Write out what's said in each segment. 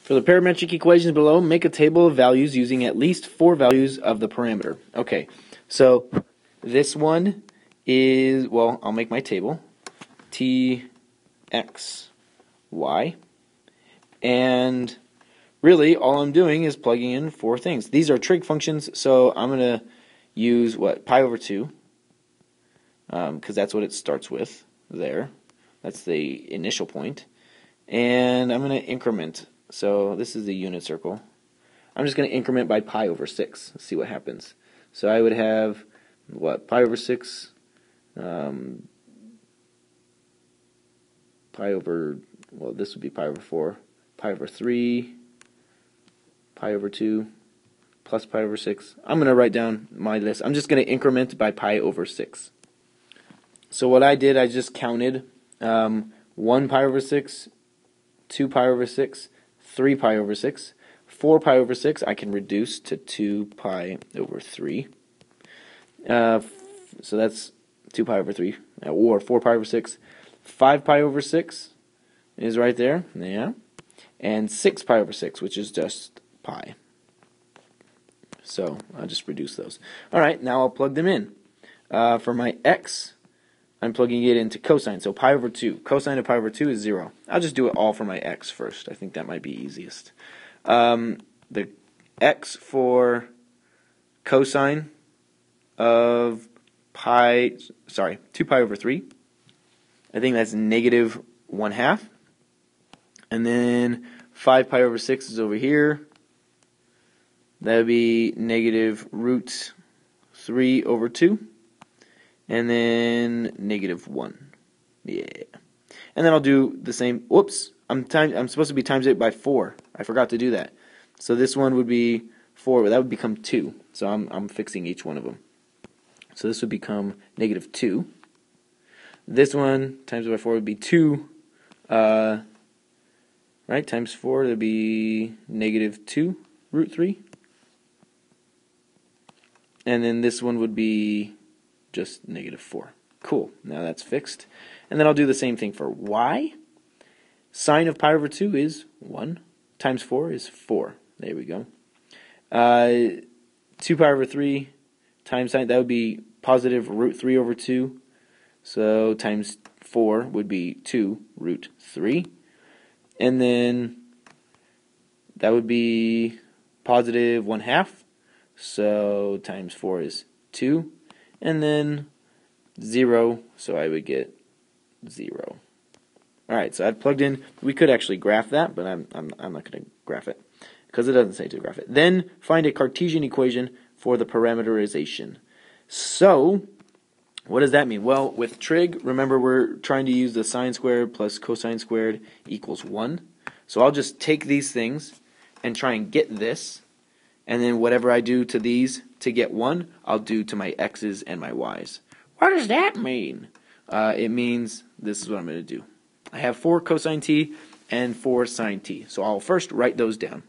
For the parametric equations below, make a table of values using at least 4 values of the parameter. Okay, so this one is, well, I'll make my table. T, X, Y. And really, all I'm doing is plugging in 4 things. These are trig functions, so I'm going to use, what, pi over 2. Because that's what it starts with there. That's the initial point. And I'm going to increment. So this is the unit circle. I'm just going to increment by pi over 6. Let's see what happens. So I would have, what, pi over 6, pi over, well, this would be pi over 4, pi over 3, pi over 2, plus pi over 6. I'm going to write down my list. I'm just going to increment by pi over 6. So what I did, I just counted 1 pi over 6, 2 pi over 6, 3 pi over 6, 4 pi over 6, I can reduce to 2 pi over 3. So that's 2 pi over 3, or 4 pi over 6. 5 pi over 6 is right there, yeah. And 6 pi over 6, which is just pi. So I'll just reduce those. Alright, now I'll plug them in. For my x, I'm plugging it into cosine, so pi over 2. Cosine of pi over 2 is 0. I'll just do it all for my x first. I think that might be easiest. The x for cosine of 2 pi over 3. I think that's negative 1/2. And then 5 pi over 6 is over here. That would be negative root 3 over 2. And then negative 1. Yeah. And then I'll do the same. Whoops. I'm supposed to be times it by 4. I forgot to do that. So this one would be 4. But that would become 2. So I'm fixing each one of them. So this would become negative 2. This one times it by 4 would be 2. Right? Times 4 would be negative 2 root 3. And then this one would be just negative 4. Cool. Now that's fixed. And then I'll do the same thing for y. Sine of pi over 2 is 1. Times 4 is 4. There we go. 2 pi over 3 times sine, that would be positive root 3 over 2. So times 4 would be 2 root 3. And then that would be positive 1/2. So times 4 is 2. And then 0, so I would get 0. Alright, so I've plugged in. We could actually graph that, but I'm not going to graph it because it doesn't say to graph it. Then find a Cartesian equation for the parameterization. So what does that mean? Well, with trig, remember we're trying to use the sine squared plus cosine squared equals 1. So I'll just take these things and try and get this. And then whatever I do to these to get 1, I'll do to my x's and my y's. What does that mean? It means this is what I'm going to do. I have 4 cosine t and 4 sine t. So I'll first write those down.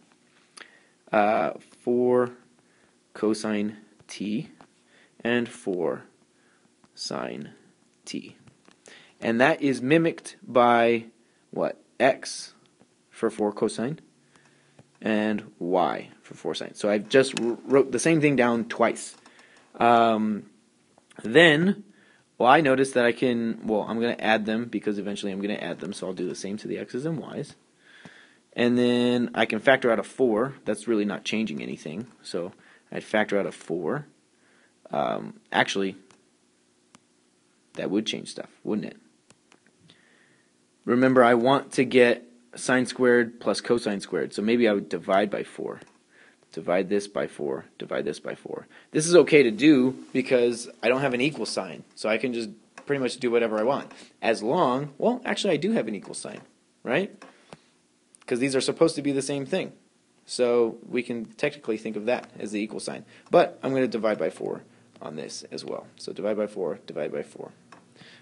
4 cosine t and 4 sine t. And that is mimicked by what? X for 4 cosine and y for 4 sine. So I've just wrote the same thing down twice. Then, well, I noticed that I can, well, I'm going to add them because eventually I'm going to add them, so I'll do the same to the x's and y's. And then I can factor out a 4. That's really not changing anything. So I'd factor out a 4. Actually, that would change stuff, wouldn't it? Remember, I want to get sine squared plus cosine squared, so maybe I would divide by 4. Divide this by 4, divide this by 4. This is okay to do because I don't have an equal sign, so I can just pretty much do whatever I want. As long, well, actually I do have an equal sign, right? Because these are supposed to be the same thing. So we can technically think of that as the equal sign. But I'm going to divide by 4 on this as well. So divide by 4, divide by 4.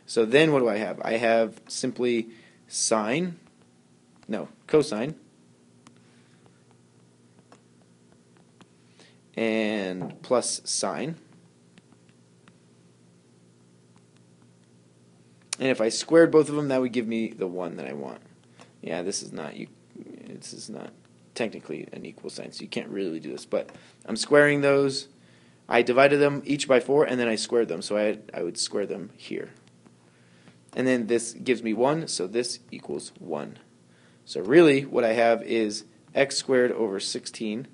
So then what do I have? I have simply cosine, and plus sine. And if I squared both of them, that would give me the one that I want. Yeah, this is not technically an equal sign, so you can't really do this. But I'm squaring those. I divided them each by 4, and then I squared them. So I would square them here. And then this gives me 1, so this equals 1. So really, what I have is x squared over 16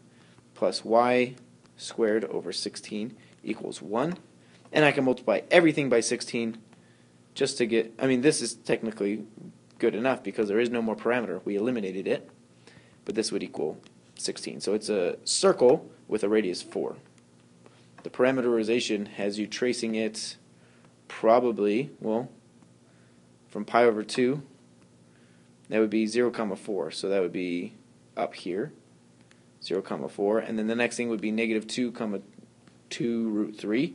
plus y squared over 16 equals 1. And I can multiply everything by 16 just to get, I mean, this is technically good enough because there is no more parameter. We eliminated it. But this would equal 16. So it's a circle with a radius 4. The parameterization has you tracing it probably, well, from pi over 2, that would be 0, 4. So that would be up here, 0, 4. And then the next thing would be negative 2, 2 root 3.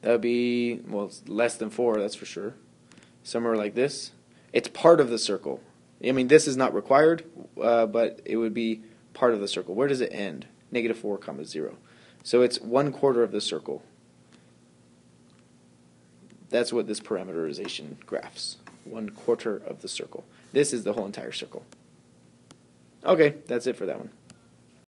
That would be, well, it's less than 4, that's for sure. Somewhere like this. It's part of the circle. I mean, this is not required, but it would be part of the circle. Where does it end? Negative 4, 0. So it's 1/4 of the circle. That's what this parameterization graphs. 1/4 of the circle. This is the whole entire circle. Okay, that's it for that one.